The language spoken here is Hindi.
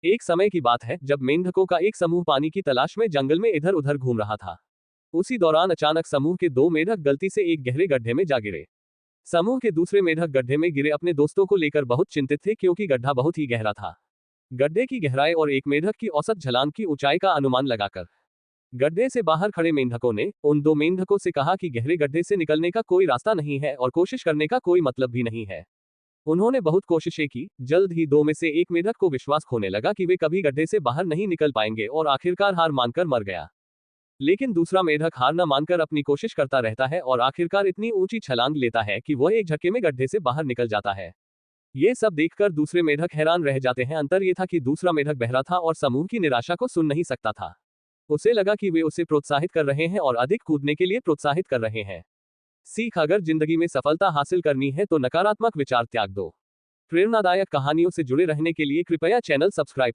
एक समय की बात है जब मेंढकों का एक समूह पानी की तलाश में जंगल में इधर उधर घूम रहा था। उसी दौरान अचानक समूह के दो मेंढक गलती से एक गहरे गड्ढे में जा गिरे। समूह के दूसरे मेंढक गड्ढे में गिरे अपने दोस्तों को लेकर बहुत चिंतित थे क्योंकि गड्ढा बहुत ही गहरा था। गड्ढे की गहराई और एक मेंढक की औसत ढलान की ऊंचाई का अनुमान लगाकर गड्ढे से बाहर खड़े मेंढकों ने उन दो मेंढकों से कहा कि गहरे गड्ढे से निकलने का कोई रास्ता नहीं है और कोशिश करने का कोई मतलब भी नहीं है। उन्होंने बहुत कोशिशें की, जल्द ही दो में से एक मेढक को विश्वास खोने लगा कि वे कभी गड्ढे से बाहर नहीं निकल पाएंगे और आखिरकार हार मानकर मर गया। लेकिन दूसरा मेढक हार न मानकर अपनी कोशिश करता रहता है और आखिरकार इतनी ऊंची छलांग लेता है कि वह एक झटके में गड्ढे से बाहर निकल जाता है। ये सब देखकर दूसरे मेढक हैरान रह जाते हैं। अंतर ये था कि दूसरा मेढक बहरा था और समूह की निराशा को सुन नहीं सकता था। उसे लगा कि वे उसे प्रोत्साहित कर रहे हैं और अधिक कूदने के लिए प्रोत्साहित कर रहे हैं। सीख, अगर जिंदगी में सफलता हासिल करनी है तो नकारात्मक विचार त्याग दो। प्रेरणादायक कहानियों से जुड़े रहने के लिए कृपया चैनल सब्सक्राइब